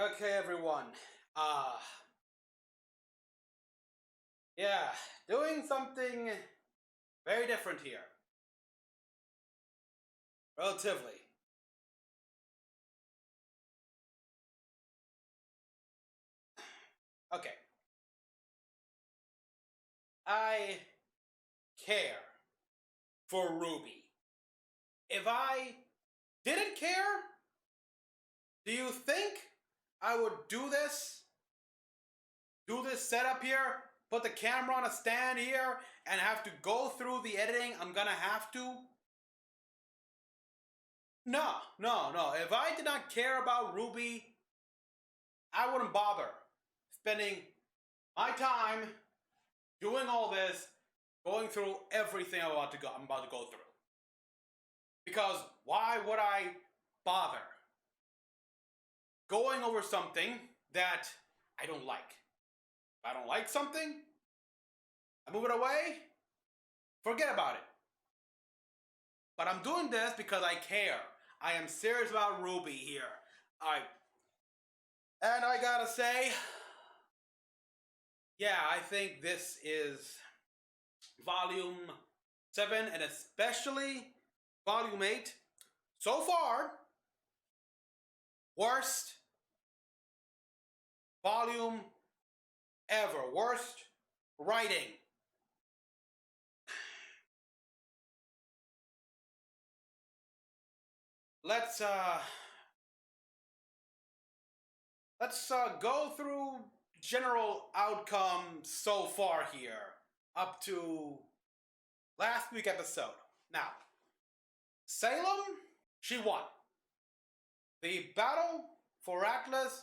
Okay, everyone. Uh, yeah, doing something very different here. Relatively. Okay. I care for RWBY. If I didn't care, do you think I would do this? Do this setup here? Put the camera on a stand here and have to go through the editing I'm gonna have to? No, no, no. If I did not care about RWBY, I wouldn't bother spending my time doing all this, going through everything I'm about to go through. Because why would I bother going over something that I don't like? If I don't like something, I move it away, forget about it. But I'm doing this because I care. I am serious about RWBY here. And I gotta say, yeah, I think this is volume 7 and especially volume 8 so far worst volume ever. Worst writing. Let's go through general outcome so far here up to last week episode. Now, Salem, she won. The battle for Atlas,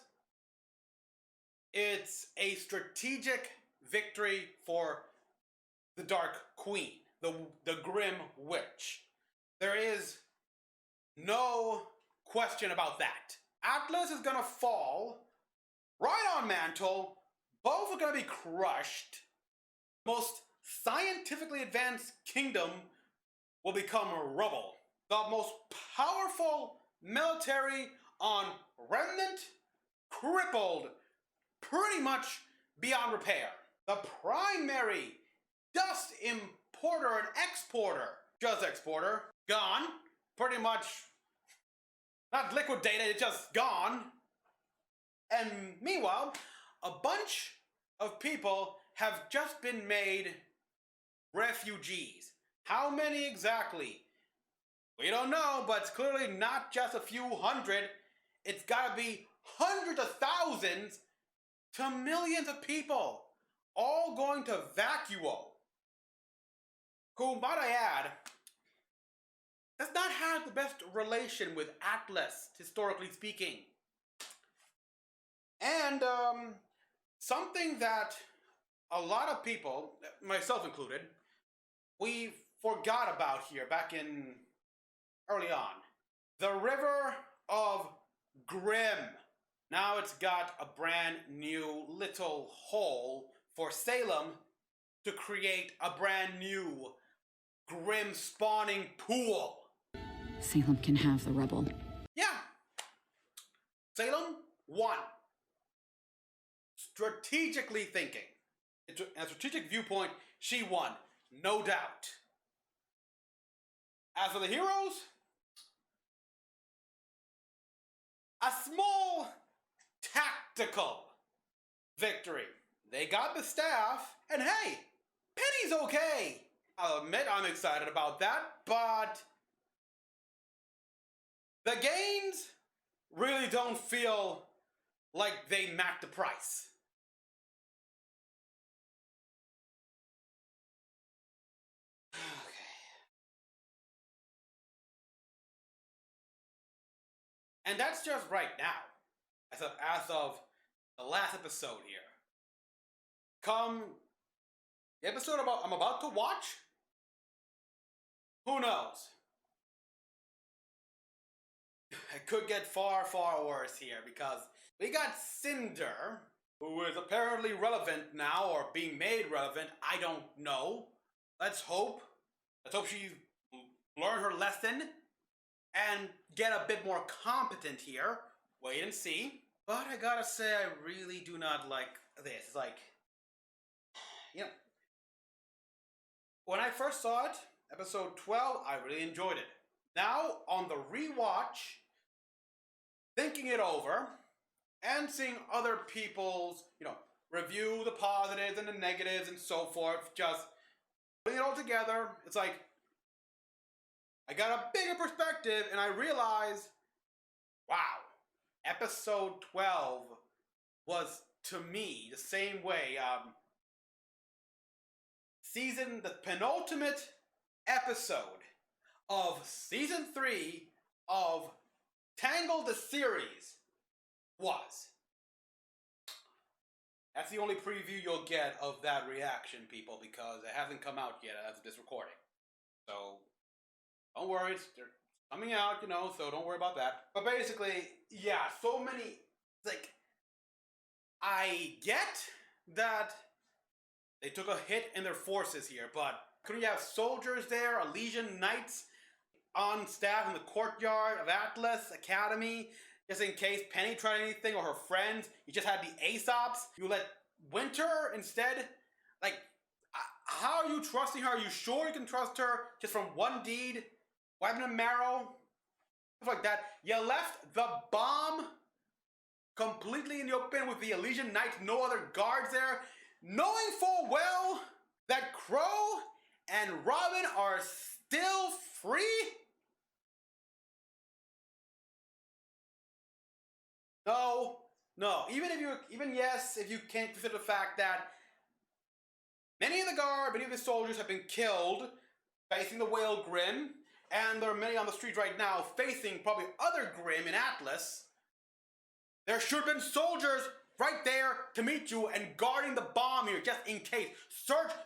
it's a strategic victory for the Dark Queen, the Grim Witch. There is no question about that. Atlas is gonna fall right on Mantle. Both are gonna be crushed. Most scientifically advanced kingdom will become rubble. The most powerful military on Remnant crippled pretty much beyond repair. The primary dust importer and exporter, just exporter, gone. Pretty much not liquidated, it's just gone. And meanwhile, a bunch of people have just been made refugees. How many exactly? We don't know, but it's clearly not just a few hundred. It's gotta be hundreds of thousands to millions of people, all going to Vacuo, who, might I add, does not have the best relation with Atlas, historically speaking. And something that a lot of people, myself included, we forgot about here back in early on. The River of Grim. Now it's got a brand new little hole for Salem to create a brand new Grim spawning pool. Salem can have the rubble. Yeah. Salem won. Strategically thinking. A strategic viewpoint, she won. No doubt. As for the heroes, a small tactical victory. They got the staff, and hey, Penny's okay. I'll admit I'm excited about that, but the gains really don't feel like they match the price. Okay. And that's just right now, as of the last episode here. Come the episode I'm about to watch, who knows? It could get far, far worse here because we got Cinder, who is apparently relevant now or being made relevant. I don't know. Let's hope. Let's hope she learn her lesson and get a bit more competent here. Wait and see. But I gotta say, I really do not like this. It's like, you know, when I first saw it, episode 12, I really enjoyed it. Now, on the rewatch, thinking it over, and seeing other people's, review the positives and the negatives and so forth, just putting it all together, it's like, I got a bigger perspective and I realized, wow, episode 12 was, to me, the same way. The penultimate episode of season 3 of Tangled the series was. That's the only preview you'll get of that reaction, people, because it hasn't come out yet as of this recording. So, don't worry, it's coming out, so don't worry about that. But basically, yeah, so many, like, I get that they took a hit in their forces here, but couldn't you have soldiers there, Elysian Knights on staff in the courtyard of Atlas Academy, just in case Penny tried anything or her friends? You just had the Aesops. You let Winter instead? Like, how are you trusting her? Are you sure you can trust her just from one deed? Wiping a marrow? Stuff like that. You left the bomb completely in the open with the Elysian Knights, no other guards there, knowing full well that Crow and Robin are still free? No. Even if you can't consider the fact that many of the soldiers have been killed facing the Whale Grim, and there are many on the street right now facing probably other Grim in Atlas. There should have been soldiers right there to meet you and guarding the bomb here just in case.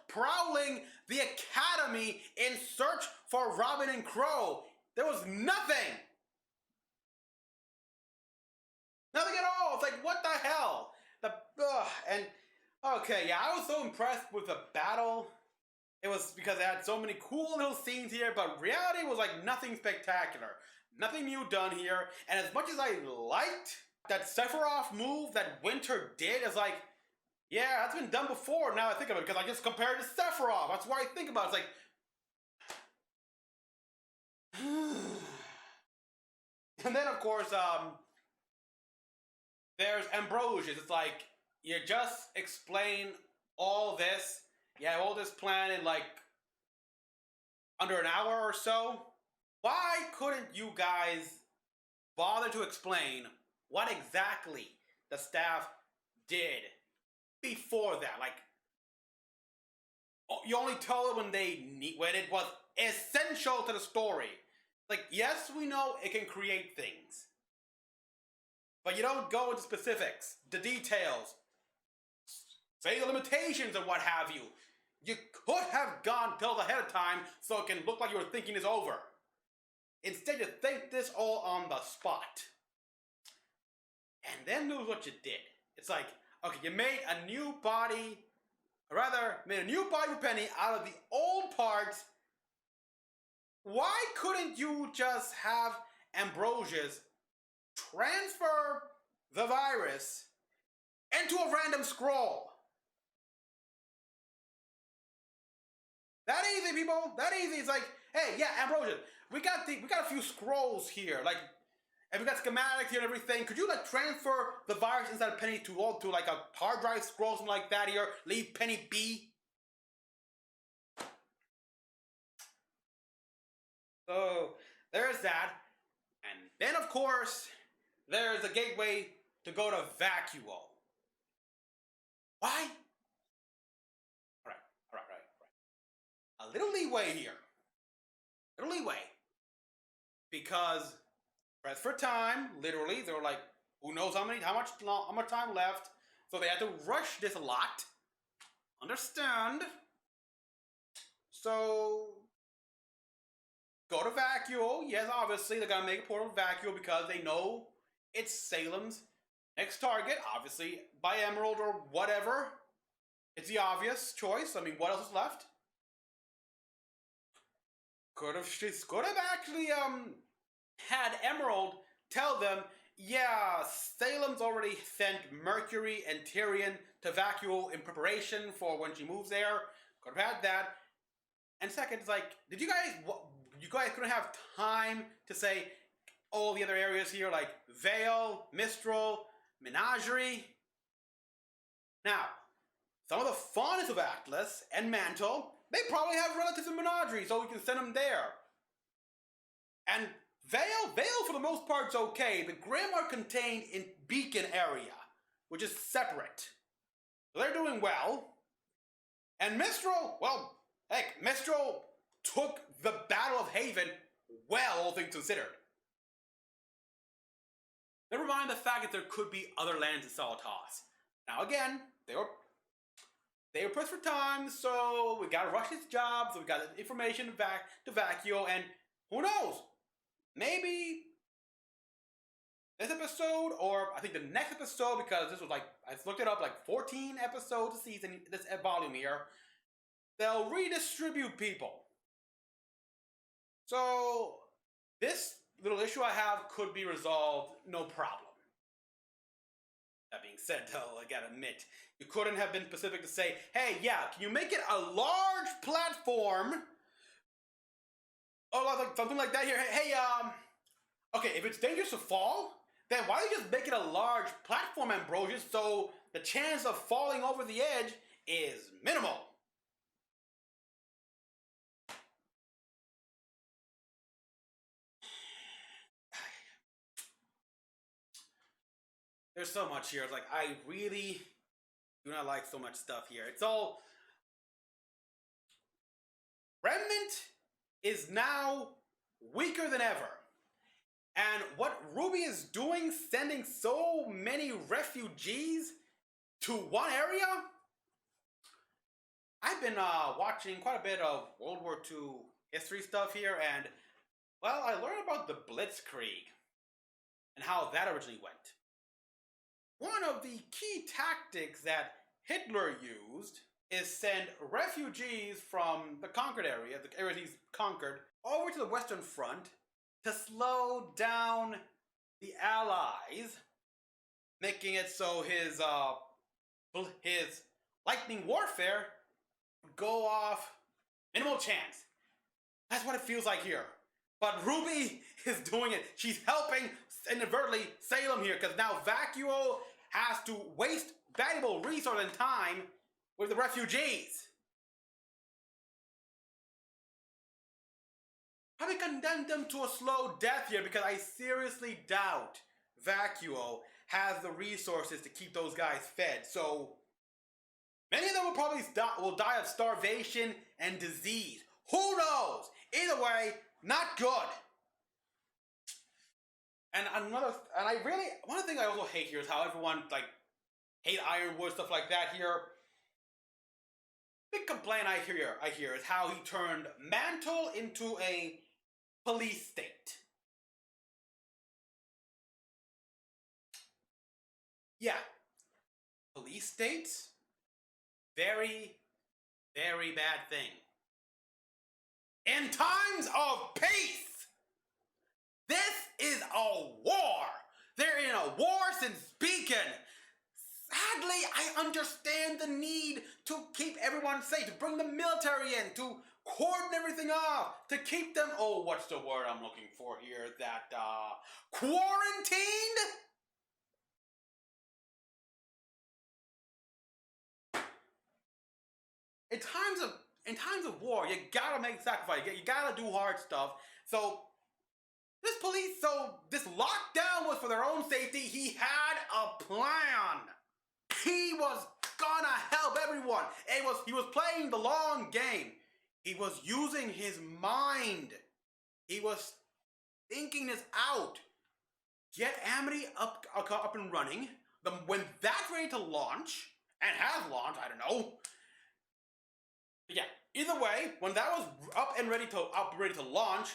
Prowling the academy in search for Robin and Crow. There was nothing. Nothing at all. It's like, what the hell? I was so impressed with the battle. It was because it had so many cool little scenes here, but reality was like nothing spectacular. Nothing new done here. And as much as I liked that Sephiroth move that Winter did, is like, yeah, that's been done before now I think of it, because I just compared it to Sephiroth. That's why I think about it. It's like... And then, of course, there's Ambrosius. It's like, you just explain all this. You have all this plan in like under an hour or so. Why couldn't you guys bother to explain what exactly the staff did before that? Like, you only tell them when it was essential to the story. Like, yes, we know it can create things, but you don't go into specifics, the details, say the limitations and what have you. You could have gone told ahead of time so it can look like you were thinking this over. Instead, you think this all on the spot. And then do what you did. It's like, okay, you made a new body for Penny out of the old parts. Why couldn't you just have Ambrosius transfer the virus into a random scroll? That easy, people. That easy. It's like, hey, yeah, Ambrosius, we got a few scrolls here, like, and we got schematics here and everything. Could you like transfer the virus inside of Penny to like a hard drive scroll, something like that here? Leave Penny be. So there's that, and then of course there's a gateway to go to Vacuo. Why? A little leeway here. Because press for time, literally, they were like, who knows how much time left. So they had to rush this a lot. Understand? So go to Vacuo. Yes, obviously they're gonna make a portal to Vacuo because they know it's Salem's next target, obviously, by Emerald or whatever. It's the obvious choice. I mean, what else is left? Could have actually had Emerald tell them, yeah, Salem's already sent Mercury and Tyrion to Vacuole in preparation for when she moves there. Could have had that. And second, it's like, you guys couldn't have time to say all the other areas here, like Vale, Mistral, Menagerie? Now, some of the faunas of Atlas and Mantle, they probably have relatives in Menagerie, so we can send them there. And Vale for the most part's okay. The Grimm are contained in Beacon area, which is separate. So they're doing well. And Mistral, well, heck, Mistral took the Battle of Haven well, all things considered. Never mind the fact that there could be other lands in Solitas. Now again, they were pressed for time, so we gotta rush this job, so we got information to Vacuole, and who knows? Maybe this episode, or I think the next episode, because this was like, I looked it up, like 14 episodes a season, this volume here, they'll redistribute people. So, this little issue I have could be resolved, no problem. That being said, though, I gotta admit, you couldn't have been specific to say, hey, yeah, can you make it a large platform? Oh, like something like that here. Hey, okay, if it's dangerous to fall, then why don't you just make it a large platform, Ambrosius, so the chance of falling over the edge is minimal? There's so much here. It's like, I really do not like so much stuff here. It's all... Remnant is now weaker than ever. And what RWBY is doing, sending so many refugees to one area? I've been watching quite a bit of World War II history stuff here, and, well, I learned about the Blitzkrieg and how that originally went. One of the key tactics that Hitler used is send refugees from the conquered area, the areas he's conquered, over to the Western Front to slow down the Allies, making it so his lightning warfare would go off minimal chance. That's what it feels like here. But RWBY is doing it. She's helping inadvertently Salem here, because now Vacuole has to waste valuable resource and time with the refugees. Probably condemned them to a slow death here, because I seriously doubt Vacuole has the resources to keep those guys fed. So many of them will probably die of starvation and disease. Who knows? Either way, not good. And one of the things I also hate here is how everyone hate Ironwood, stuff like that here. Big complaint I hear is how he turned Mantle into a police state. Yeah, police states, very, very bad thing. In times of peace, this is a war. They're in a war since Beacon. Sadly, I understand the need to keep everyone safe, to bring the military in, to cordon everything off, to keep them, oh, what's the word I'm looking for here? That, quarantined? In times of war, you gotta make sacrifice. You gotta do hard stuff. So this lockdown was for their own safety. He had a plan. He was gonna help everyone. He was playing the long game. He was using his mind. He was thinking this out. Get Amity up and running. When that's ready to launch, and has launched, I don't know. But yeah, either way, when that was up and ready to launch,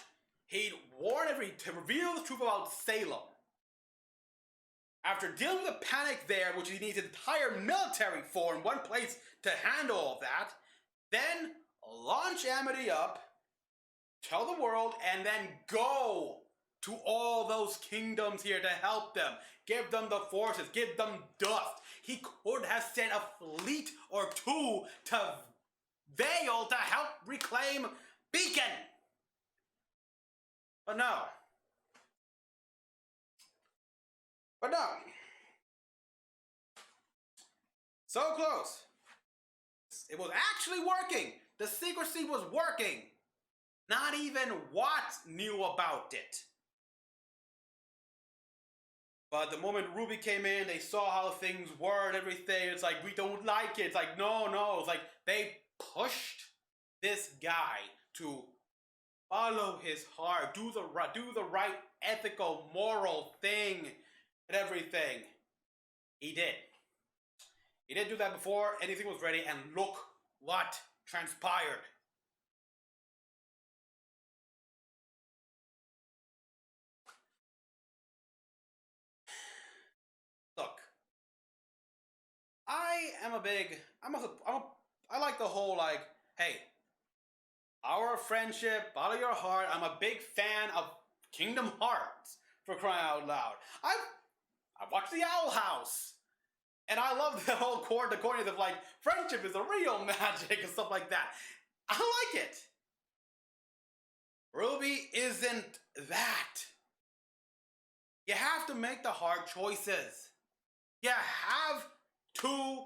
he'd warn to reveal the truth about Salem. After dealing with the panic there, which he needs an entire military for in one place to handle all that, then launch Amity up, tell the world, and then go to all those kingdoms here to help them, give them the forces, give them dust. He could have sent a fleet or two to Vale to help reclaim Beacon. But no. But no. So close. It was actually working. The secrecy was working. Not even Watts knew about it. But the moment RWBY came in, they saw how things were and everything. It's like, we don't like it. It's like, no. It's like they pushed this guy to follow his heart, do the right ethical, moral thing and everything. He did. He didn't do that before anything was ready, and look what transpired. Look, I like the whole, like, hey, our friendship, follow your heart. I'm a big fan of Kingdom Hearts, for crying out loud. I watched the Owl House, and I love the whole the corny of like, friendship is the real magic and stuff like that. I like it. RWBY isn't that. You have to make the hard choices. You have to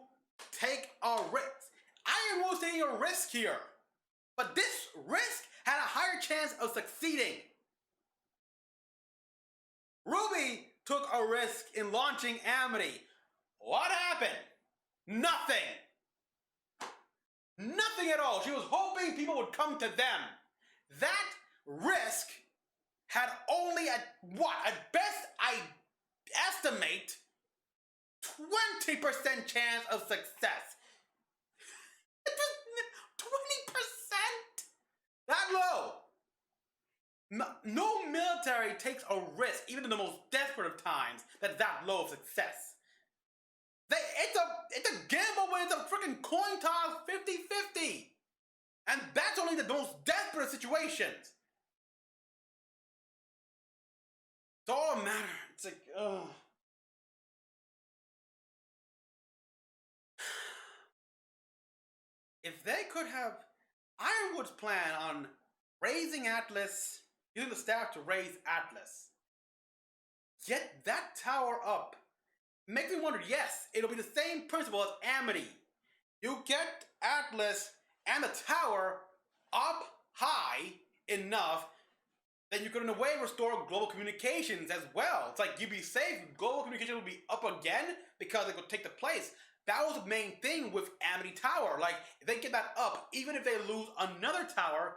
take a risk. Iron was taking a risk here, but this risk had a higher chance of succeeding. RWBY took a risk in launching Amity. What happened? Nothing. Nothing at all. She was hoping people would come to them. That risk had only at best I estimate 20% chance of success. 20%? That low. No military takes a risk, even in the most desperate of times, that's that low of success. It's a gamble when it's a freaking coin toss 50-50. And that's only the most desperate situations. It's all a matter. It's like, ugh. If they could have Ironwood's plan on raising Atlas, using the staff to raise Atlas, get that tower up. Makes me wonder, yes, it'll be the same principle as Amity. You get Atlas and the tower up high enough that you could in a way restore global communications as well. It's like, you'd be safe, global communication will be up again because it could take the place. That was the main thing with Amity Tower. Like, if they get that up, even if they lose another tower,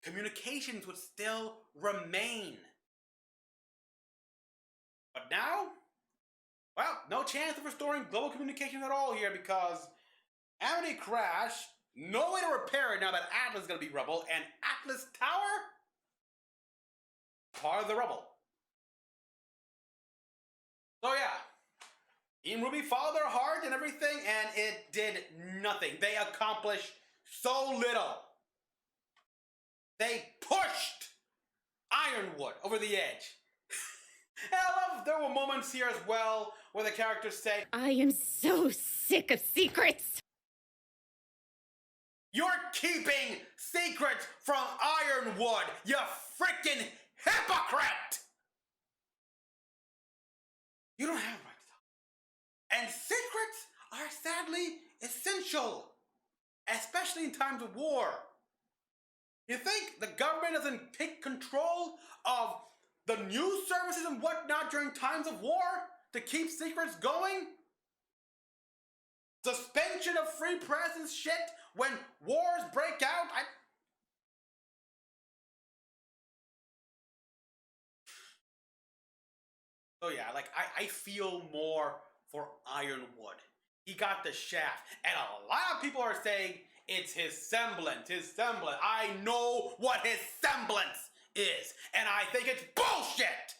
communications would still remain. But now, well, no chance of restoring global communications at all here because Amity crashed, no way to repair it now that Atlas is going to be rubble, and Atlas Tower, part of the rubble. So yeah, Team RWBY followed their heart and everything, and it did nothing. They accomplished so little. They pushed Ironwood over the edge. And I love there were moments here as well where the characters say, I am so sick of secrets. You're keeping secrets from Ironwood, you freaking hypocrite! You don't have a right to talk. And secrets are sadly essential, especially in times of war. You think the government doesn't take control of the news services and whatnot during times of war to keep secrets going? Suspension of free press and shit when wars break out? So yeah, like, I feel more for Ironwood. He got the shaft, and a lot of people are saying it's his semblance. I know what his semblance is, and I think it's bullshit!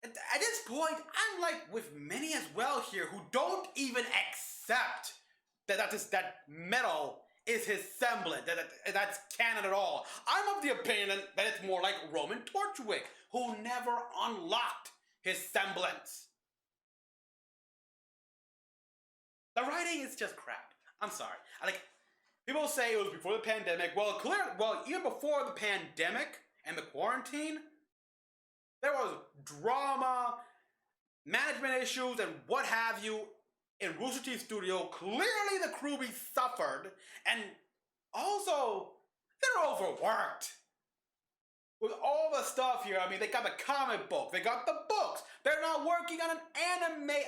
At this point, I'm like with many as well here who don't even accept that metal is his semblance. That's canon at all. I'm of the opinion that it's more like Roman Torchwick, who never unlocked his semblance. The writing is just crap. I'm sorry. People say it was before the pandemic. Well, even before the pandemic and the quarantine, there was drama, management issues, and what have you in Rooster Teeth Studio. Clearly the crewbie suffered, and also they're overworked. With all the stuff here, I mean, they got the comic book, they got the books. They're not working on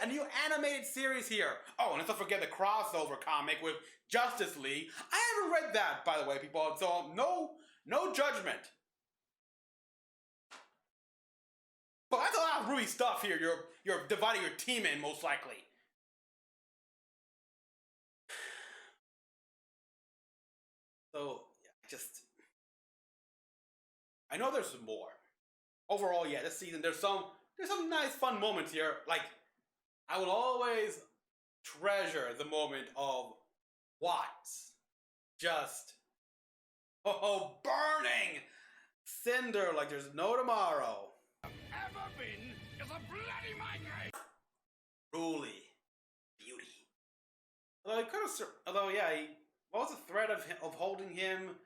a new animated series here. Oh, and let's not forget the crossover comic with Justice League. I haven't read that, by the way, people, so no judgment. But that's a lot of RWBY stuff here. You're dividing your team in, most likely. So, I know there's more. Overall, yeah, this season there's some nice, fun moments here. Like, I will always treasure the moment of Watts just burning Cinder like there's no tomorrow. Ever been is a bloody migraine. Truly, beauty. What was the threat of holding him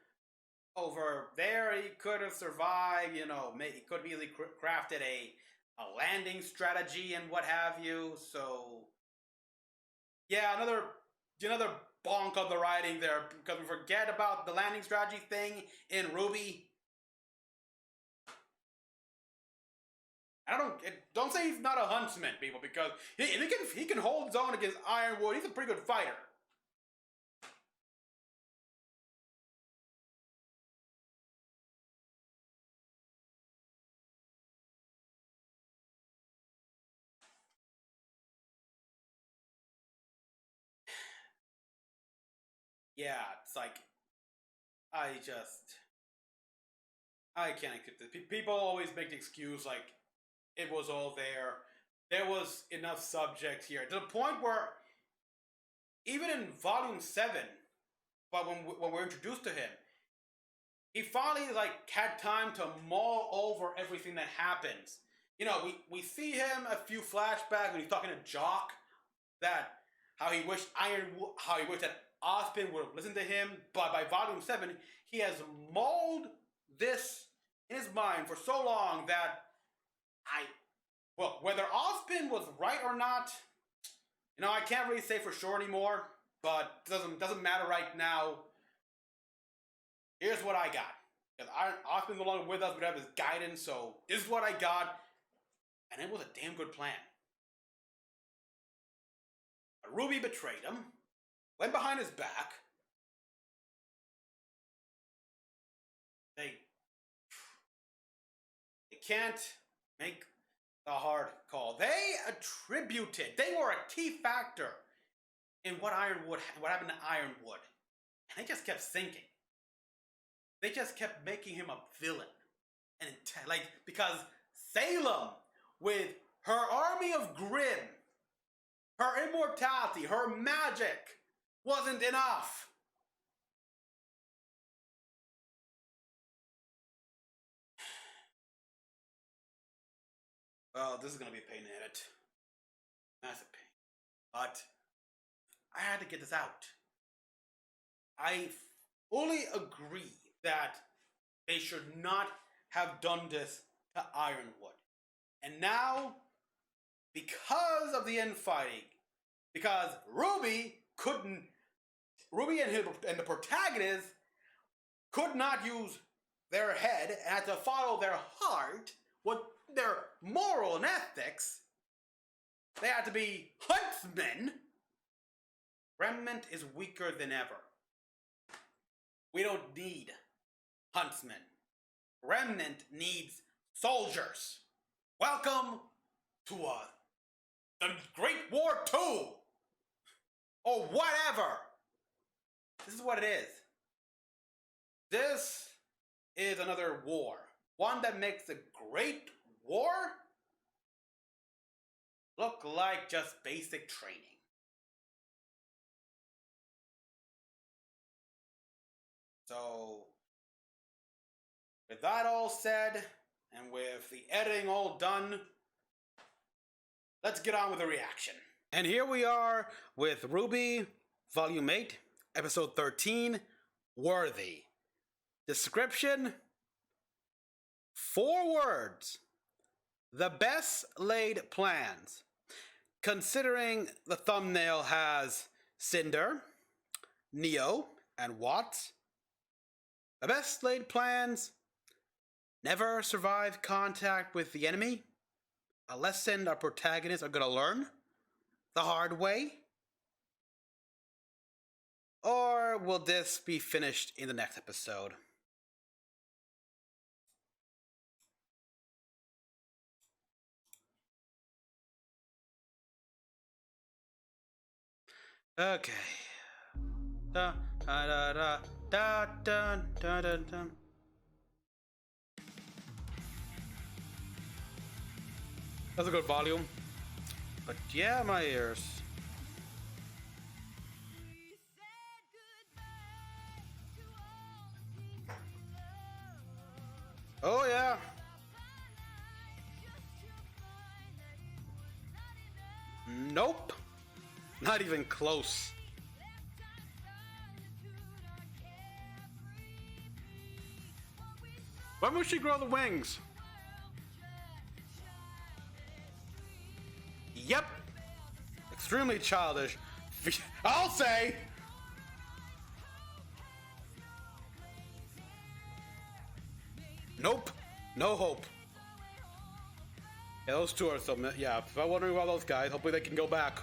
over there? He could have survived, he could have easily crafted a landing strategy and what have you, so yeah, another bonk of the writing there, because we forget about the landing strategy thing in RWBY. Don't say he's not a huntsman, people, because he can hold his own against Ironwood. He's a pretty good fighter. Yeah, it's like, I can't accept this. People always make the excuse like it was all there. There was enough subject here to the point where even in Volume 7, but when we're introduced to him, he finally had time to mull over everything that happens. We see him a few flashbacks when he's talking to Jock, that how he wished that Ozpin would have listened to him, but by Volume 7, he has mulled this in his mind for so long that whether Ozpin was right or not, I can't really say for sure anymore, but it doesn't matter right now. Here's what I got. Because Ozpin's no longer with us, we have his guidance, so this is what I got, and it was a damn good plan. RWBY betrayed him, went behind his back. They can't make the hard call. They were a key factor in what happened to Ironwood. And they just kept sinking. They just kept making him a villain. And because Salem, with her army of Grimm, her immortality, her magic, wasn't enough. Well, this is going to be a pain in the edit. Massive pain. But I had to get this out. I fully agree that they should not have done this to Ironwood. And now, because of the infighting, because RWBY and the protagonist could not use their head and had to follow their heart, what their moral and ethics, they had to be huntsmen. Remnant is weaker than ever. We don't need huntsmen. Remnant needs soldiers. Welcome to the Great War 2! Or whatever! This is what it is. This is another war. One that makes the Great War look like just basic training. So, with that all said, and with the editing all done, let's get on with the reaction. And here we are with RWBY, Volume 8, Episode 13, Worthy. Description, 4 words. The best laid plans. Considering the thumbnail has Cinder, Neo, and Watts, the best laid plans: never survive contact with the enemy, a lesson our protagonists are gonna learn the hard way, or will this be finished in the next episode? Okay. Da da da da da da da da da. That's a good volume. But yeah, my ears. Oh yeah. Nope. Not even close. When will she grow the wings? Yep. Extremely childish. I'll say. Nope. No hope. Yeah, those two are so. Yeah, if I'm wondering about those guys, hopefully they can go back.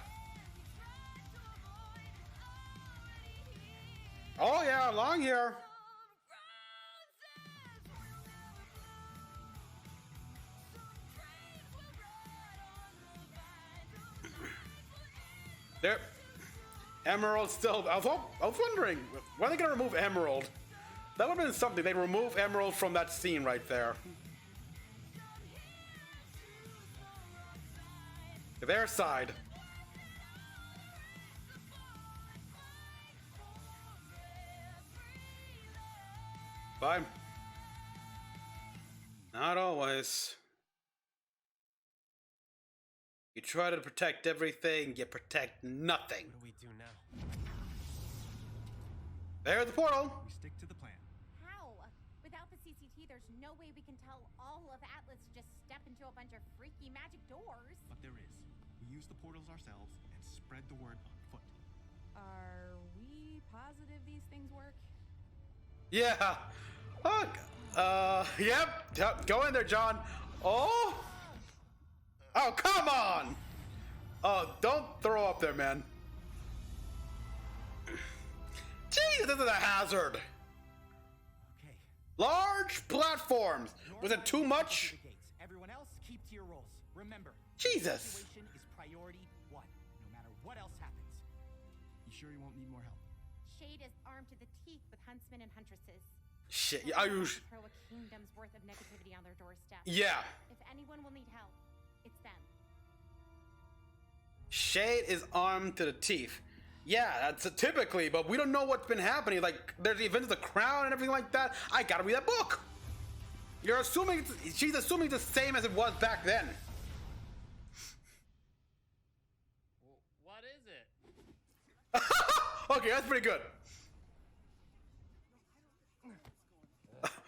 Oh yeah, long here. There, Emerald still. I was wondering, when are they gonna remove Emerald? That would have been something. They'd remove Emerald from that scene right there. Their side. Fine. Not always. You try to protect everything, you protect nothing. What do we do now? There's the portal. We stick to the plan. How? Without the CCT, there's no way we can tell all of Atlas to just step into a bunch of freaky magic doors. But there is. We use the portals ourselves and spread the word on foot. Are we positive these things work? Yeah. Yep. Go in there, John. Oh. Oh, come on. Oh, don't throw up there, man. Jeez, this is a hazard. Okay. Large platforms. Was it too much? Everyone else, keep to your roles. Remember, Jesus. situation is priority 1, no matter what else happens. You sure you won't need more help? Shade is armed to the teeth with huntsmen and huntresses. Shit. Are you? Throw a kingdom's worth of negativity on their doorstep. Yeah. If anyone will need help, it's them. Shade is armed to the teeth. Yeah, that's typically, but we don't know what's been happening. Like, there's the events of the crown and everything like that. I gotta read that book. You're assuming she's assuming the same as it was back then. What is it? Okay, that's pretty good.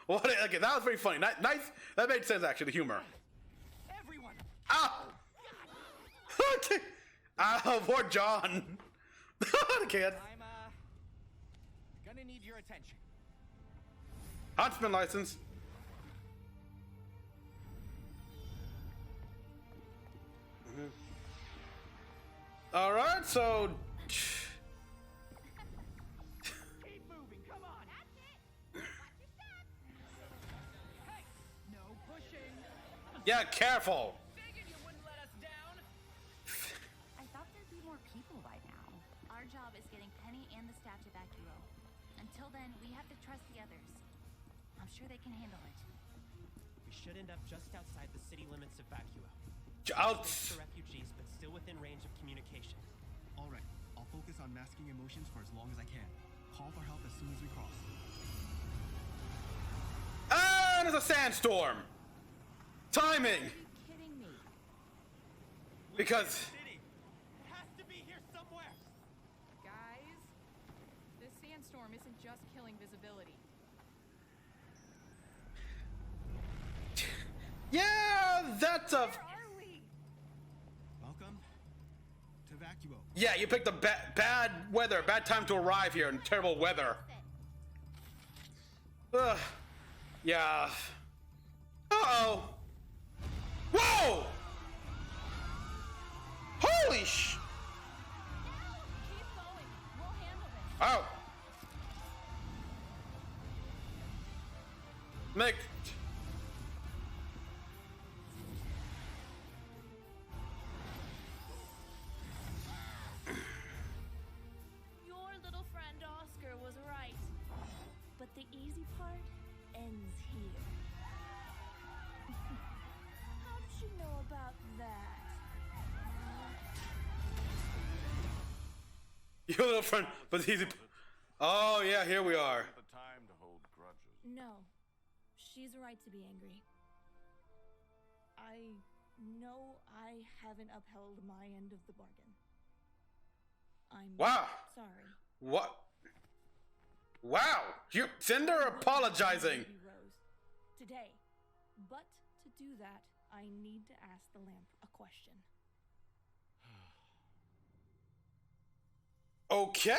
Okay, that was pretty funny. Nice. That made sense, actually, the humor. Everyone, Ah! Poor John. Okay, I'm gonna need your attention. Huntsman license. All right, so. Keep moving, come on. That's it. Watch your step. Hey, no pushing. Yeah, careful. Figured you wouldn't let us down. I thought there'd be more people by now. Our job is getting Penny and the staff to Vacuo. Until then, we have to trust the others. I'm sure they can handle it. We should end up just outside the city limits of Vacuo. Out. Close to refugees, but still within range of communication. All right. I'll focus on masking emotions for as long as I can. Call for help as soon as we cross. then there's a sandstorm. Timing. Are you kidding me? Because City. It has to be here somewhere. Guys, this sandstorm isn't just killing visibility. yeah, that's a Where are we? Welcome to Vacuo. yeah. You picked a bad weather, bad time to arrive here, and terrible weather. Ugh. Yeah. Uh-oh. Whoa! Holy sh! Keep going. We'll handle this. Oh. Nick. Your little friend Oscar was right. But the easy part ends here. How did you know about that? Your little friend, but he's. Oh yeah, here we are. The time to hold grudges. No. She's right to be angry. I know I haven't upheld my end of the bargain. I'm Wow. sorry. What? Wow. You Cinder apologizing. Baby Rose today. But to do that, I need to ask the lamp a question. Okay.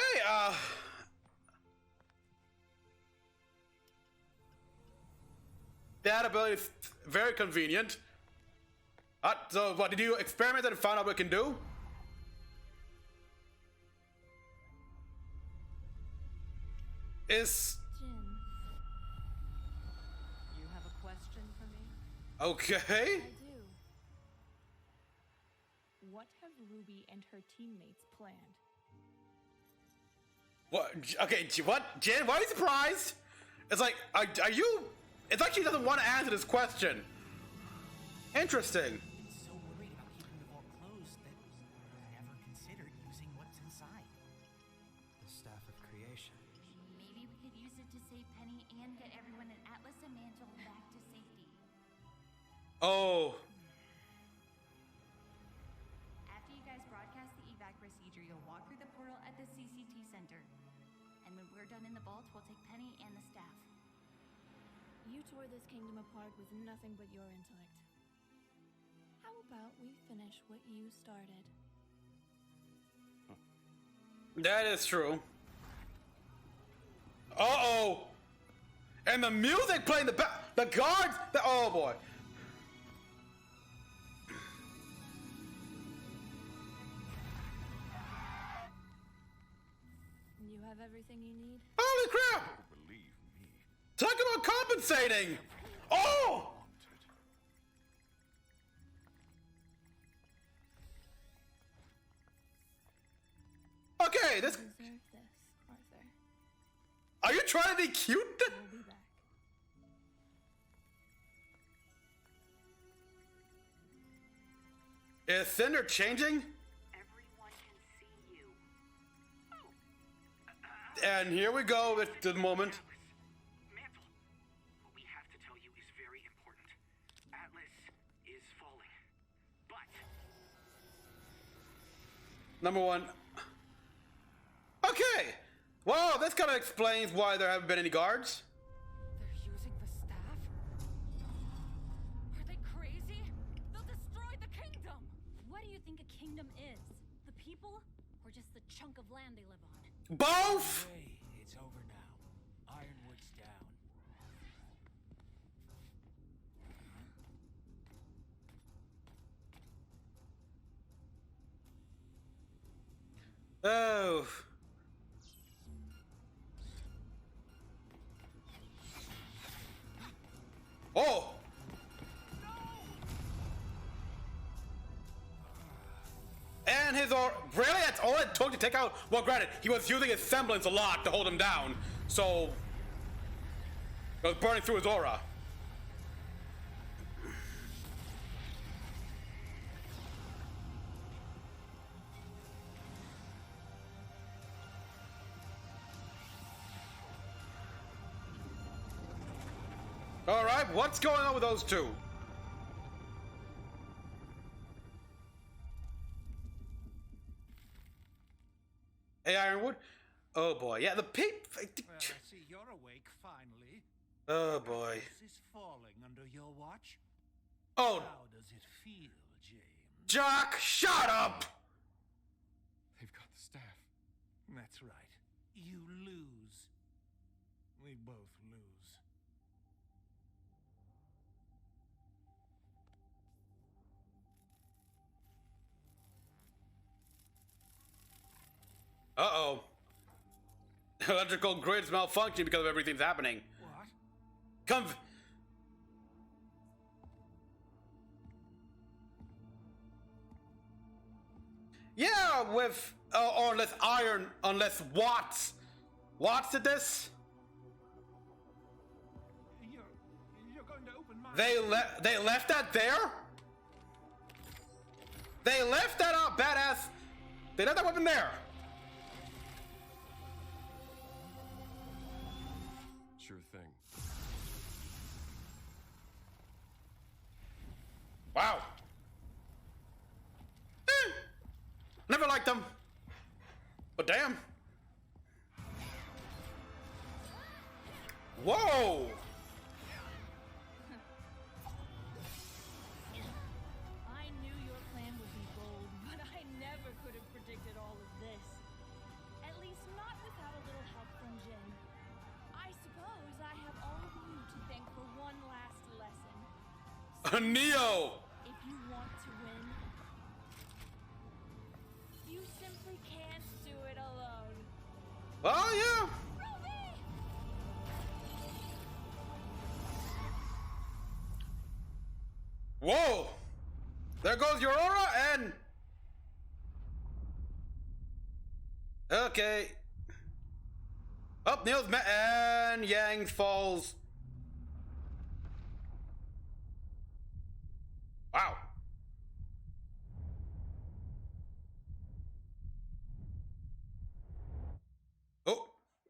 That ability is very convenient. So what, did you experiment and find out what it can do? Is Jin, you have a question for me? okay. I do. What have Ruby and her teammates planned? What? Okay, what? Jen, why are you surprised? It's like, are you? It's like she doesn't want to answer this question. Interesting. Been so worried about keeping the vault closed that I never considered using what's inside. The Staff of Creation. Maybe we could use it to save Penny and get everyone in Atlas and Mantle back to safety. Oh. After you guys broadcast the evac procedure, you'll walk through the portal at the CCT Center. And when we're done in the vault, we'll take Penny and the staff. You tore this kingdom apart with nothing but your intellect. How about we finish what you started? That is true. Uh-oh. And the music playing the guards, oh boy. You have everything you need? Holy crap! Believe me. Talk about compensating! Oh! Okay, this. Deserve this, Arthur. Are you trying to be cute? We'll be back. Is Cinder changing? Everyone can see you. And here we go with the moment. Mantle, what we have to tell you is very important. Atlas is falling. But Number one. Okay. Well, this kind of explains why there haven't been any guards. They're using the staff? Are they crazy? They'll destroy the kingdom! What do you think a kingdom is? The people? Or just the chunk of land they live on? Both. Hey, it's over now. Ironwood's down. Oh. Oh. And his really, that's all it took to take out. Well, granted, he was using his semblance a lot to hold him down, so it was burning through his aura. All right, what's going on with those two? Hey, Ironwood. Oh boy, yeah, the peep. Well, I see you're awake finally. Oh boy. This is falling under your watch. Oh, How does it feel, James? Jock, shut up! They've got the staff. That's right. You lose. We both lose. Uh-oh. Electrical grid's malfunctioning because of everything's happening. What? Come. Yeah, with or unless Watts did this. You're going to open my. They left that there. They left that out, badass. They left that weapon there. Sure thing. Wow. Never liked them. But damn. Whoa. I knew your plan would be bold, but I never could have predicted all of this. At least not without a little help from Jin. I suppose I have all of you to thank for one last lesson. Neo. If you want to win, you simply can't do it alone. Oh yeah. RWBY! Whoa. There goes your aura and. Okay. Up, Neil's met and Yang falls. Wow.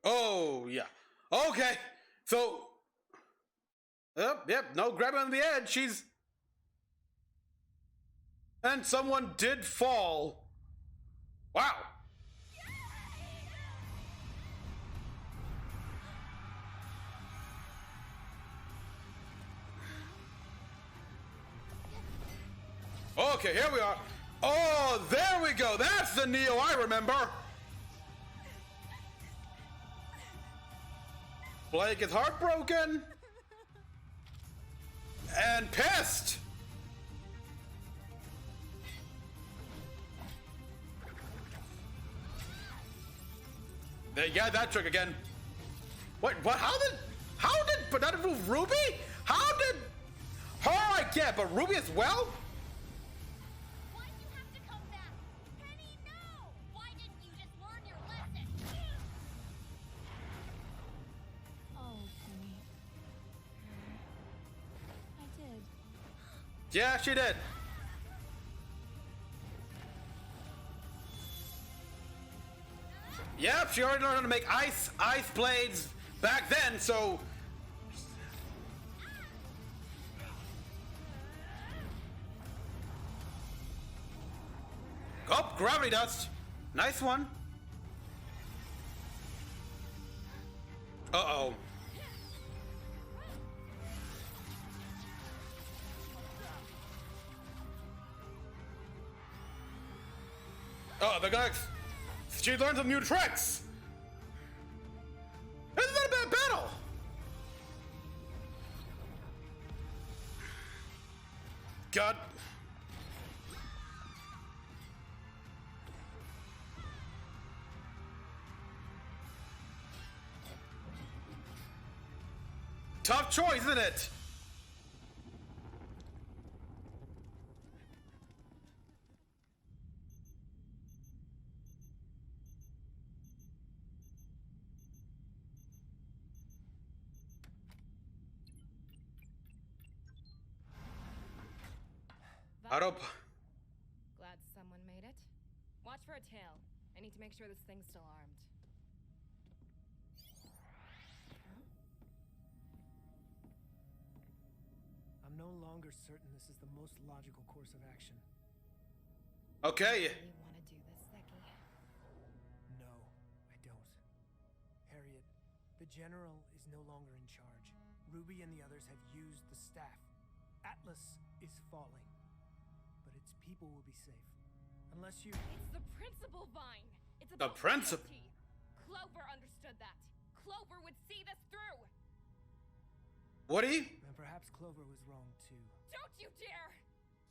Oh, yeah. Okay. So, yep, no grabbing on the edge. She's. And someone did fall. Wow. Okay, here we are. Oh, there we go. That's the Neo I remember. Blake is heartbroken and pissed. They got that trick again. Wait, what? But that move Ruby? How did her? I get, but Ruby as well? Why'd you have to come back? Penny, no! Why didn't you just learn your lesson? Oh, Penny. I did. Yeah, she did. Yep, she already learned how to make ice blades back then, so. Oh, gravity dust. Nice one. Uh-oh. Oh, the guy. She learned some new tricks. This is not a bad battle. God. Tough choice, isn't it? Glad someone made it. Watch for a tail. I need to make sure this thing's still armed. no longer certain this is the most logical course of action. Okay. You want to do this, Becky? No, I don't. Harriet, the General is no longer in charge. Ruby and the others have used the staff. Atlas is falling. But its people will be safe. Unless you... It's the principal, Vine! It's The about principal? loyalty. Clover understood that. Clover would see this through! Woody? And perhaps Clover was wrong too. Don't you dare!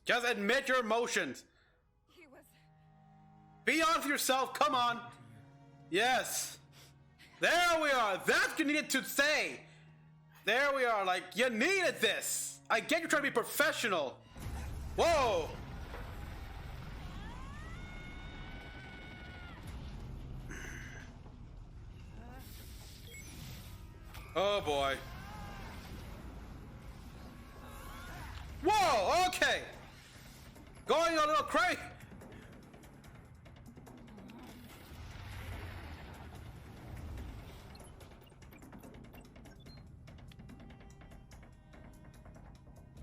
Just admit your emotions. He was... Be honest with yourself. Come on. Yes. There we are. That's what you needed to say. There we are. Like, you needed this. I get you're trying to be professional. Whoa. Oh boy. Whoa, okay. Going a little crazy.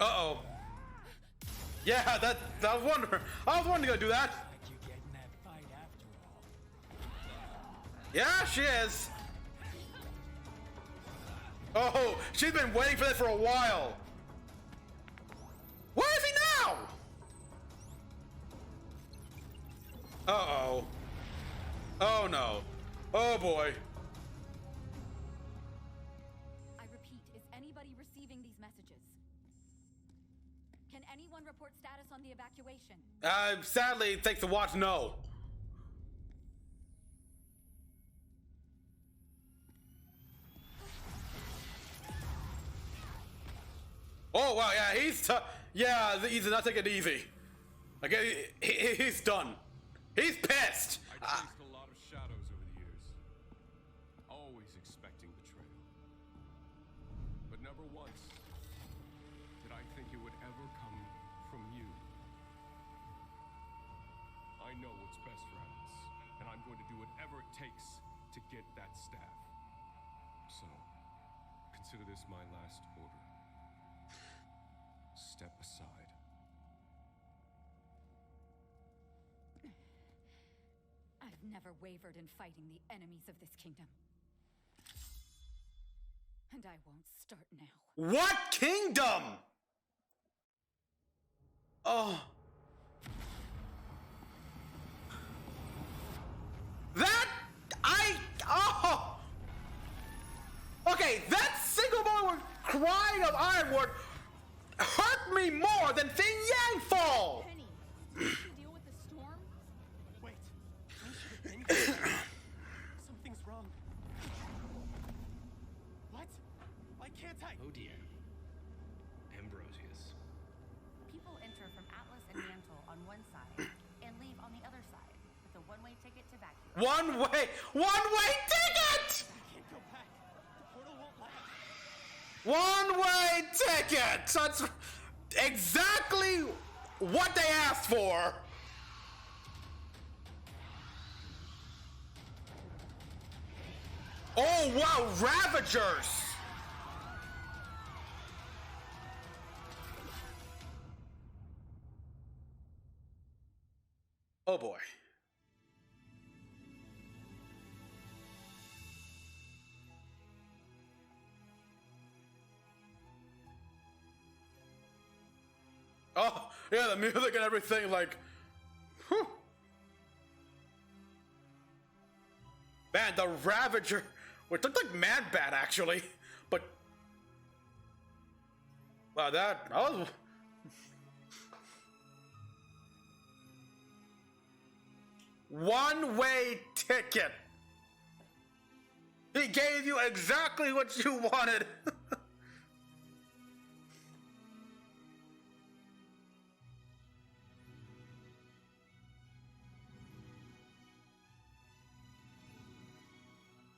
Uh-oh. Yeah, I was wondering. I was wondering to do that. Like you getting that fight after all. Yeah, she is. Oh, she's been waiting for this for a while. Where is he now? Uh-oh. Oh, no. Oh, boy. I repeat, is anybody receiving these messages? Can anyone report status on the evacuation? Sadly, thanks to watch, no. Oh, wow, yeah, he's not taking it easy. Okay, he's done. He's pissed. I chased a lot of shadows over the years, always expecting betrayal. But never once did I think it would ever come from you. I know what's best for Atlas, and I'm going to do whatever it takes to get that staff. So, consider this my last order. Step aside. I've never wavered in fighting the enemies of this kingdom. And I won't start now. What kingdom? Oh. Okay, that single moment crying of Ironwood hurt me more than seeing Yang fall. Penny, did you deal with the storm? Wait, I should have been. Something's wrong. What? Why can't I? Oh dear. Ambrosius. People enter from Atlas and Mantle on one side and leave on the other side with a one-way ticket to vacuum. One-way ticket! I can't go back. The portal won't let. One-way ticket! That's exactly what they asked for. Oh wow, Ravagers! Oh boy. Oh, yeah, the music and everything, like, whew. Man, the Ravager, which looked like Man-Bat, actually, but, wow, that was... One-way ticket. He gave you exactly what you wanted.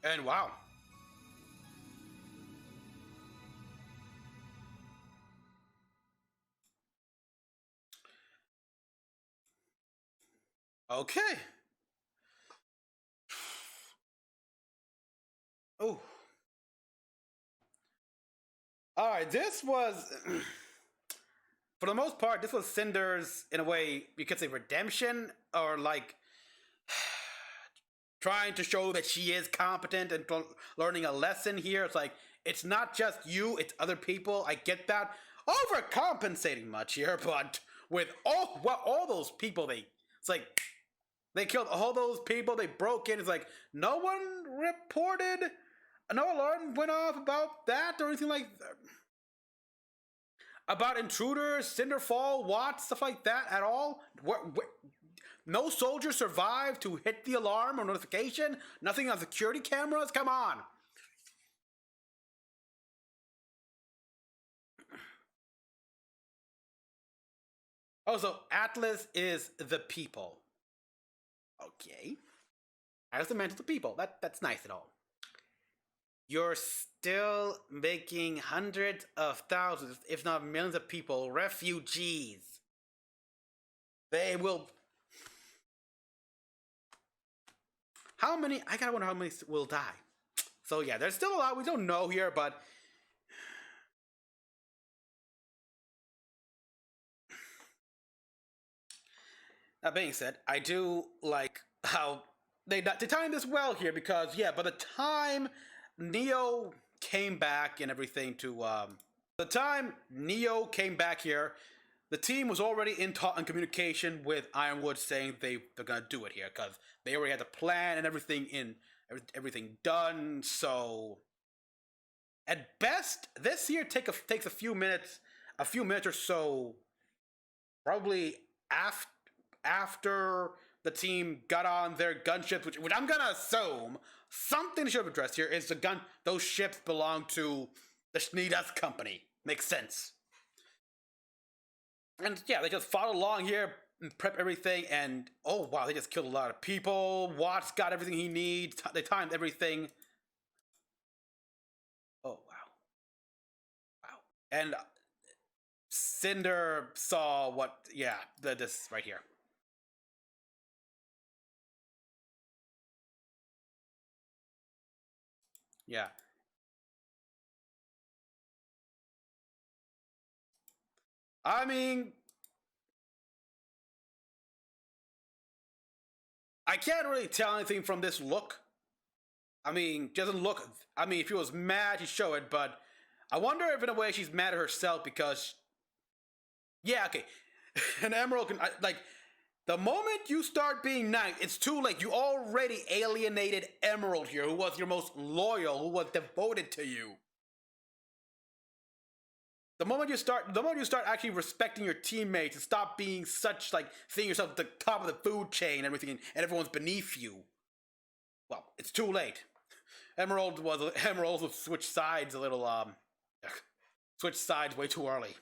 And wow. Okay. Oh. All right, this was for the most part, this was Cinder's, in a way, you could say redemption, or like trying to show that she is competent and learning a lesson here. It's like, it's not just you, it's other people. I get that. Overcompensating much here, but with all those people, it's like, they killed all those people, they broke in. It's like, no one reported, no alarm went off about that or anything like that. About intruders, Cinderfall, Watts, stuff like that at all? No soldier survived to hit the alarm or notification? Nothing on security cameras? Come on! Also, Atlas is the people. Okay. As the mental people. That's nice at all. You're still making hundreds of thousands, if not millions of people, refugees. They will... How many? I gotta wonder how many will die. So yeah, there's still a lot we don't know here, but... That being said, I do like how they timed this well here, because yeah, by the time Neo came back and everything to the time Neo came back here, the team was already in communication with Ironwood, saying they're gonna do it here because they already had the plan and everything done. So at best, this here takes a few minutes or so, probably after the team got on their gunships, which I'm gonna assume something should have addressed here is those ships belong to the Schneidus company. Makes sense. And yeah, they just followed along here and prep everything, and oh wow, they just killed a lot of people. Watts got everything he needs. They timed everything. Oh wow. And Cinder saw this right here. Yeah. I mean, I can't really tell anything from this look. I mean, doesn't look... I mean, if she was mad, she'd show it, but I wonder if in a way she's mad at herself because... Yeah, okay. An Emerald can... the moment you start being nice, it's too late. You already alienated Emerald here, who was your most loyal, who was devoted to you. The moment you start actually respecting your teammates and stop being such, seeing yourself at the top of the food chain and everything, and everyone's beneath you, well, it's too late. Emerald switched sides a little, switched sides way too early.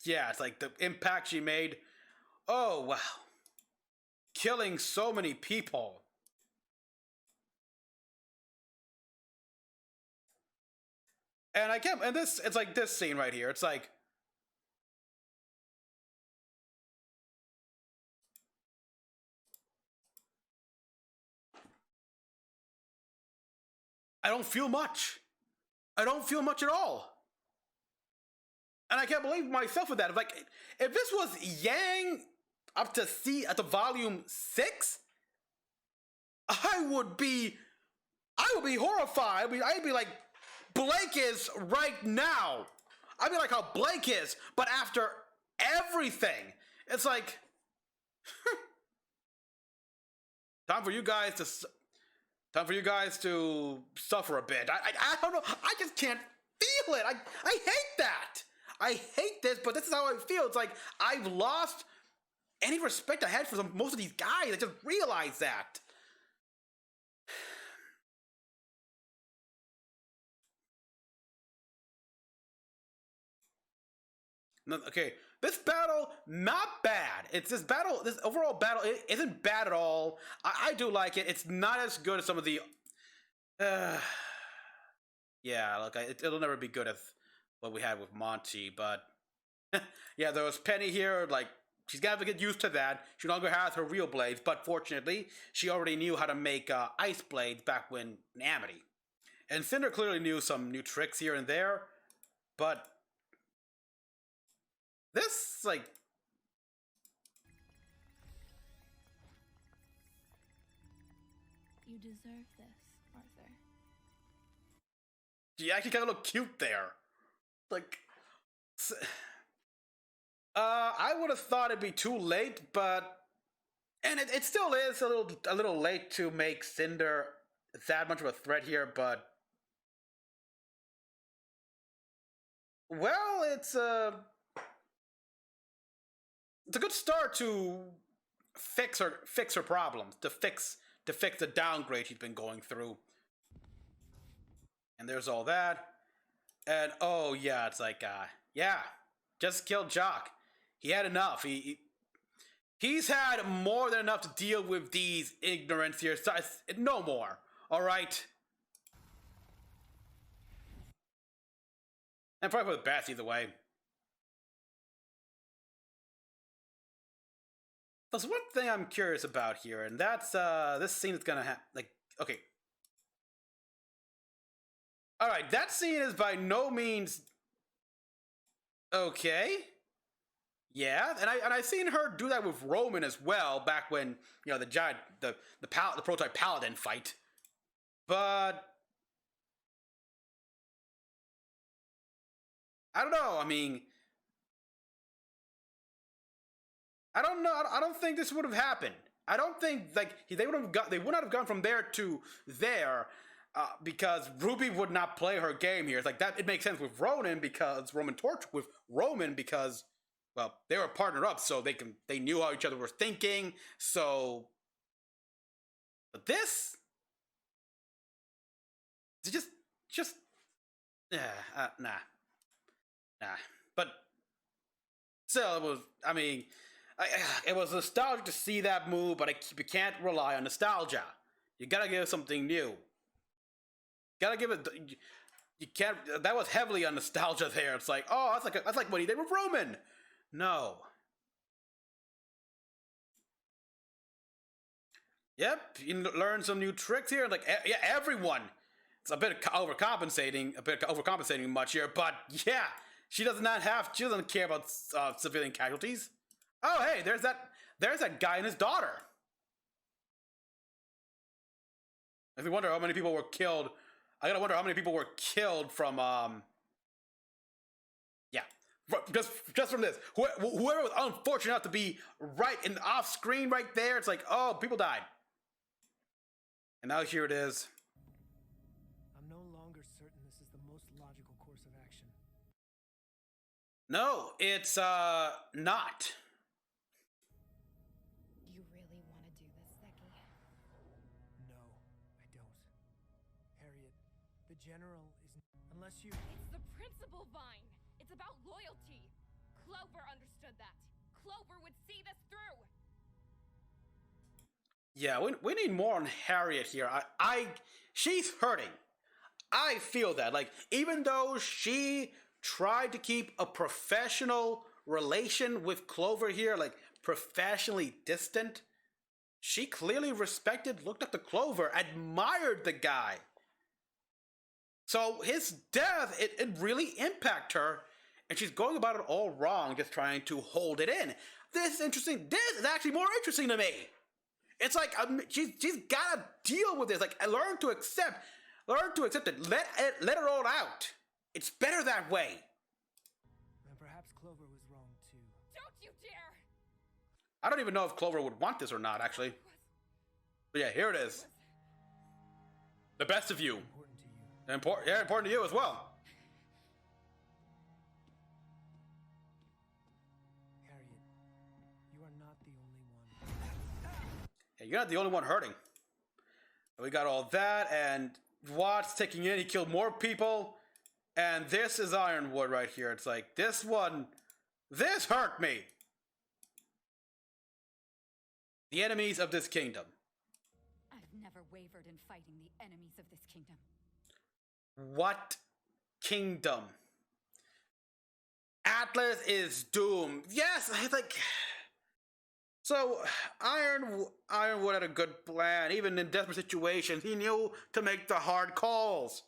Yeah, it's like the impact she made. Oh, wow. Killing so many people. And it's like this scene right here. It's like, I don't feel much. I don't feel much at all. And I can't believe myself with that. Like, if this was Yang up to C at the volume 6, I would be horrified. I'd be like Blake is right now. I'd be like how Blake is, but after everything. It's like, time for you guys to suffer a bit. I don't know. I just can't feel it. I hate that. I hate this, but this is how I feel. It's like I've lost any respect I had for most of these guys. I just realized that. Okay, this battle, not bad. This overall battle isn't bad at all. I do like it. It's not as good as some of the... yeah, look, it'll never be good as what we had with Monty, but... yeah, there was Penny here, she's gonna have to get used to that. She no longer has her real blades, but fortunately, she already knew how to make ice blades back when in Amity. And Cinder clearly knew some new tricks here and there, but this, like... You deserve this, Arthur. She actually kind of looked cute there. Like... I would have thought it'd be too late, but... And it still is a little late to make Cinder that much of a threat here, but... Well, it's a good start to fix her problems, to fix the downgrade she's been going through. And there's all that. And oh yeah, it's like yeah, just killed Jock. He had enough. He's had more than enough to deal with these ignorants here. So no more. All right. And probably for the best either way. There's one thing I'm curious about here, and that's this scene is gonna have like okay. Alright, that scene is by no means okay. Yeah, and I seen her do that with Roman as well back when, you know, the giant the prototype paladin fight. But I don't know. I mean, I don't know. I don't think this would have happened. I don't think like they would not have gone from there to there because RWBY would not play her game here. It's like that. It makes sense with Roman because well, they were partnered up, so they knew how each other were thinking. So, but this, just nah. But still, it was. I mean, it was nostalgic to see that move, but you can't rely on nostalgia. You gotta give it something new. Gotta give it. You can't. That was heavily on nostalgia there. It's like, oh, that's like what he did with Roman. No. Yep, you learn some new tricks here. Like, yeah, everyone. It's a bit overcompensating much here, but yeah, she doesn't care about civilian casualties. Oh, hey, there's that guy and his daughter. If you wonder how many people were killed, I gotta wonder how many people were killed from, yeah, just from this. Whoever was unfortunate enough to be right in off screen right there, it's like, oh, people died. And now here it is. I'm no longer certain this is the most logical course of action. No, it's not. You really want to do this, Becky? No, I don't. Harriet, the general is... Unless you... It's the principle, Vine! It's about loyalty! Clover understood that! Clover would see this through! Yeah, we need more on Harriet here. She's hurting. I feel that. Like, even though she tried to keep a professional relation with Clover here, like, professionally distant, she clearly looked up to Clover, admired the guy. So his death, it really impacted her, and she's going about it all wrong, just trying to hold it in. This is interesting. This is actually more interesting to me. It's like she's gotta deal with this. Like, learn to accept it. Let it all out. It's better that way. And perhaps Clover was wrong too. Don't you dare! I don't even know if Clover would want this or not, actually. But yeah, here it is. The best of you. Important to you. Important to you as well. Harriet, you are not the only one. Yeah, you're not the only one hurting. We got all that, and Watt's taking in. He killed more people. And this is Ironwood right here. It's like, this hurt me. The enemies of this kingdom. I've never wavered in fighting the enemies of this kingdom. What kingdom? Atlas is doomed. Yes, it's like... So, Ironwood had a good plan. Even in desperate situations, he knew to make the hard calls.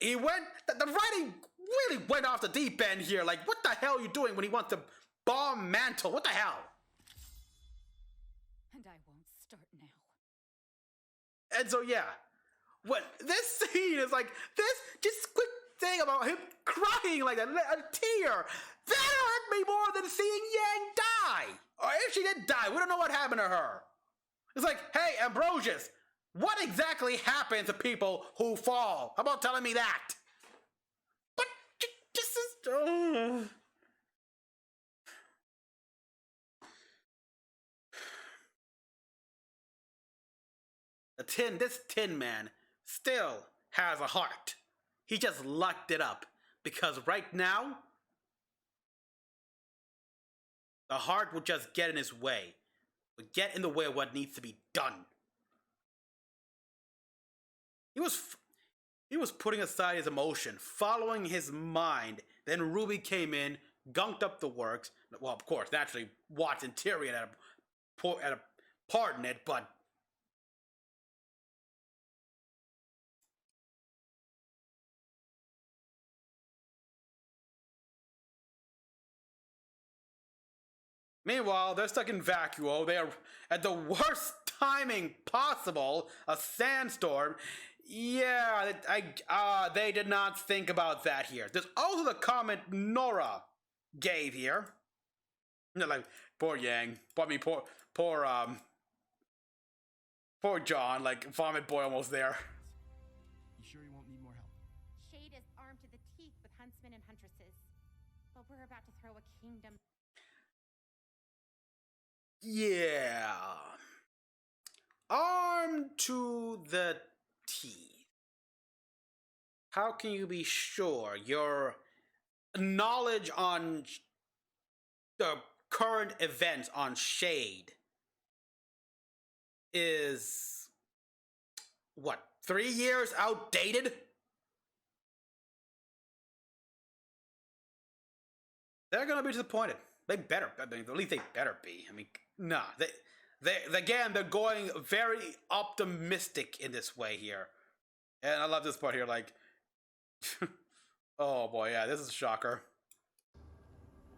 The writing really went off the deep end here. Like, what the hell are you doing when he wants to bomb mantle. What the hell? And I won't start now. And so yeah, what this scene is like, this just quick thing about him crying like a tear, that hurt me more than seeing Yang die. Or if she did die, we don't know what happened to her. It's like, hey, Ambrosius, what exactly happens to people who fall? How about telling me that? But this is... This Tin Man still has a heart. He just locked it up because right now, the heart would just get in his way. Would get in the way of what needs to be done. He was putting aside his emotion, following his mind. Then RWBY came in, gunked up the works. Well, of course, naturally, Watts and Tyrion had a part in it, but meanwhile, they're stuck in Vacuo. They are at the worst timing possible, a sandstorm. Yeah, they did not think about that here. There's also the comment Nora gave here. You know, like, poor Yang. Poor John, like, vomit boy almost there. You sure you won't need more help? Shade is armed to the teeth with huntsmen and huntresses. But we're about to throw a kingdom. Yeah. Armed to the teeth. How can you be sure your knowledge on the current events on Shade is, what, 3 years outdated? They're gonna be disappointed. They better, I mean, at least they better be. I mean, nah, they're going very optimistic in this way here. And I love this part here, like, oh boy, yeah, this is a shocker.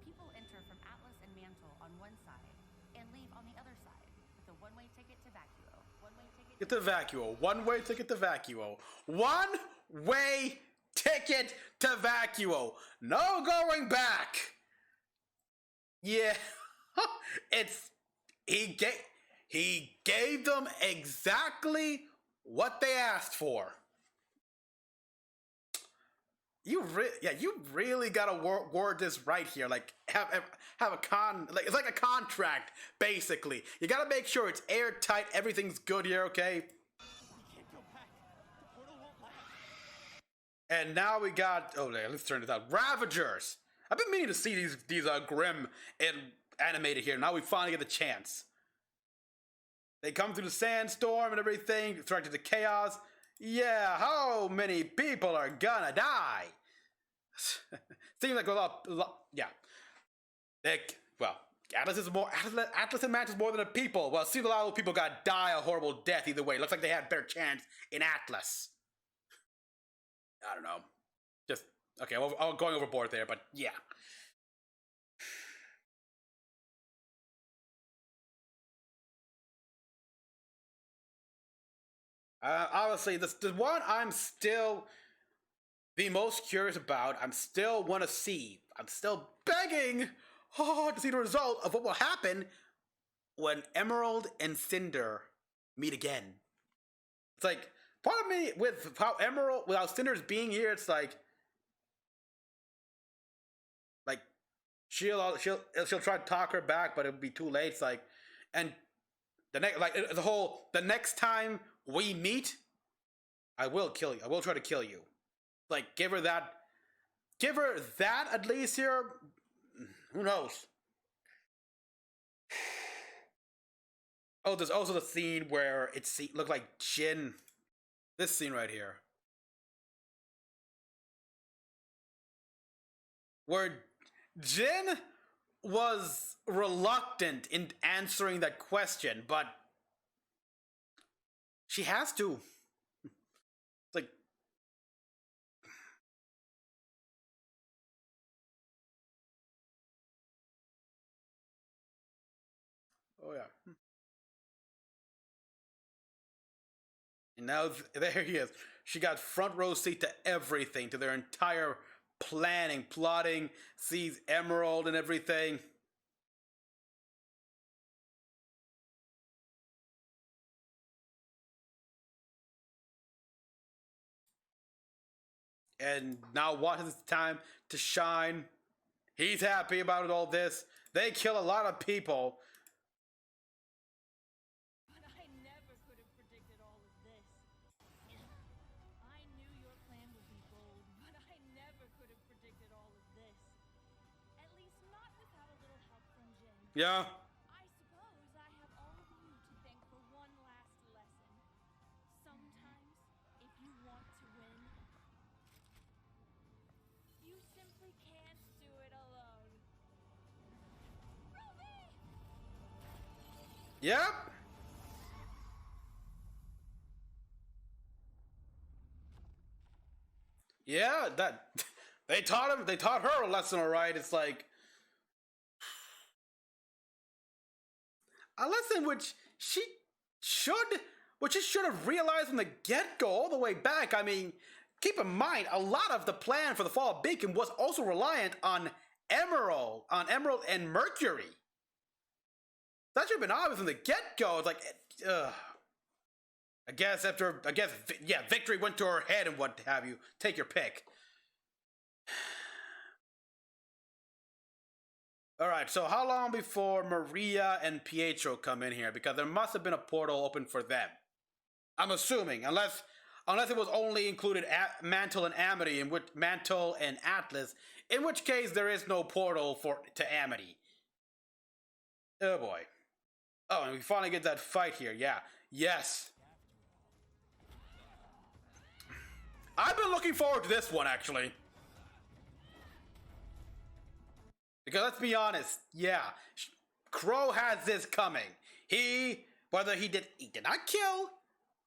People enter from Atlas and Mantle on one side and leave on the other side with a one-way ticket to Vacuo. One-way ticket Get to Vacuo. One-way ticket to Vacuo. One-way ticket to Vacuo. No going back. Yeah, he gave them exactly what they asked for. You really gotta word this right here. Like have a it's like a contract basically. You gotta make sure it's airtight. Everything's good here, okay? We can't go back. The portal won't last. And now we got, let's turn this out. Ravagers. I've been meaning to see these Grim and animated here. Now we finally get the chance. They come through the sandstorm and everything, threaten to chaos. Yeah, how many people are gonna die? Seems like a lot. Yeah. Atlas and Mantle is more than a people. Well, it seems a lot of people gotta die a horrible death either way. Looks like they had a better chance in Atlas. I don't know. Just, okay, I'm going overboard there, but yeah. Honestly, the one I'm still the most curious about, I'm still want to see. I'm still begging to see the result of what will happen when Emerald and Cinder meet again. It's like, part of me, without Cinder's being here, it's like she'll try to talk her back, but it'll be too late. It's like, and the next time we meet, I will kill you. I will try to kill you. Like, give her that at least here. Who knows? Oh, there's also the scene where it looked like Jin. This scene right here. Where Jin was reluctant in answering that question, but she has to. It's like, And now there he is. She got front row seat to everything, to their entire planning, plotting, sees Emerald and everything. And now what is the time to shine? He's happy about all this. They kill a lot of people. But I never could have predicted all of this. I knew your plan would be bold, but I never could have predicted all of this. At least not without a little help from Jin. Yeah. I suppose I have all of you to thank for one last lesson. Sometimes, if you want to win, you simply can't do it alone. RWBY! Yep. Yeah, that they taught her a lesson, all right. It's like a lesson which she should have realized from the get-go all the way back. I mean, keep in mind, a lot of the plan for the fall of Beacon was also reliant on Emerald and Mercury. That should have been obvious from the get-go. It's like, I guess Victory went to her head and what have you. Take your pick. Alright, so how long before Maria and Pietro come in here? Because there must have been a portal open for them. I'm assuming, unless it was only included Mantle and Amity, Mantle and Atlas, in which case there is no portal to Amity. Oh boy. Oh, and we finally get that fight here, yeah. Yes. I've been looking forward to this one, actually. Because let's be honest, yeah, Crow has this coming. He did not kill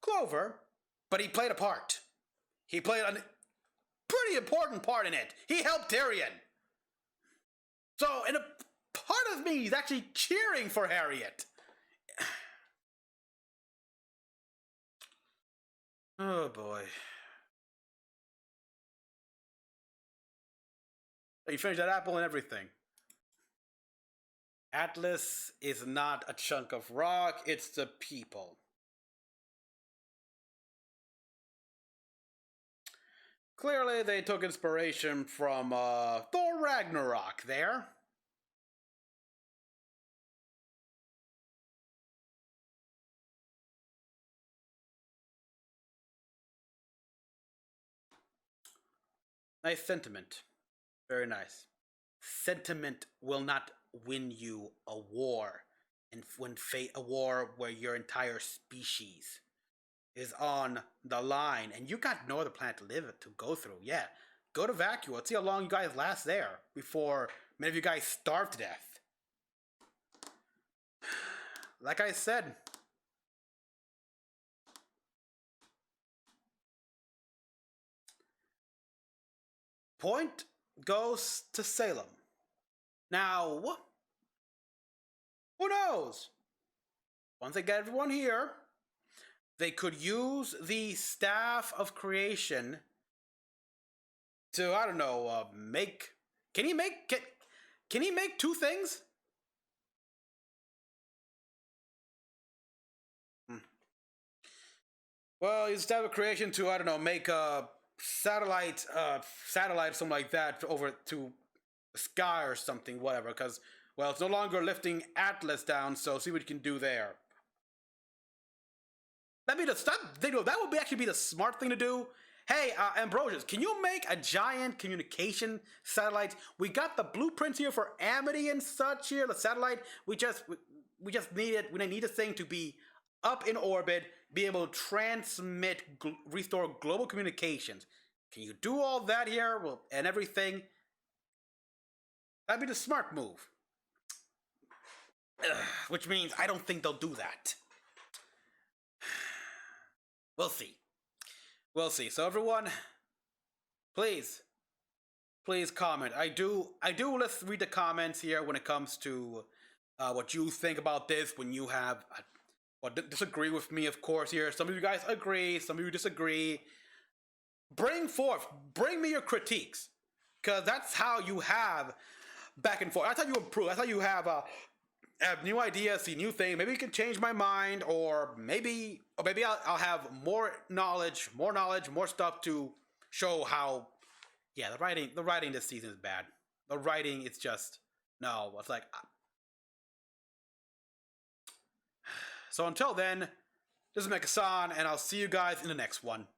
Clover, but he played a part. He played a pretty important part in it. He helped Tyrion. So, in a part of me is actually cheering for Harriet. Oh boy. You finished that apple and everything. Atlas is not a chunk of rock, it's the people. Clearly, they took inspiration from Thor Ragnarok there. Nice sentiment. Very nice. Sentiment will not win you a war, and a war where your entire species is on the line, and you got no other planet to go through. Yeah, go to Vacuum. Let's see how long you guys last there before many of you guys starve to death. Like I said, point goes to Salem. Now, who knows? Once they get everyone here, they could use the Staff of Creation to, I don't know, make... Can he make two things? Well, use Staff of Creation to, I don't know, make a satellite, something like that, over to the sky or something, whatever, because, well, it's no longer lifting Atlas down, so see what you can do there. That would actually be the smart thing to do. Hey, Ambrosius, can you make a giant communication satellite? We got the blueprints here for Amity and such here, the satellite. We just need it. We need this thing to be up in orbit, be able to transmit, restore global communications. Can you do all that here and everything? That'd be the smart move. Which means I don't think they'll do that. We'll see. We'll see. So everyone, please comment. I do let's read the comments here when it comes to what you think about this, when you have Well, disagree with me, of course, here. Some of you guys agree, some of you disagree. Bring me your critiques. Because that's how you have back and forth. That's how you improve. That's how you have new ideas, see new things. Maybe you can change my mind, or maybe I'll have more knowledge, more stuff to show how. Yeah, the writing this season is bad. The writing, it's just no. It's like. So until then, this is Mecha-san, and I'll see you guys in the next one.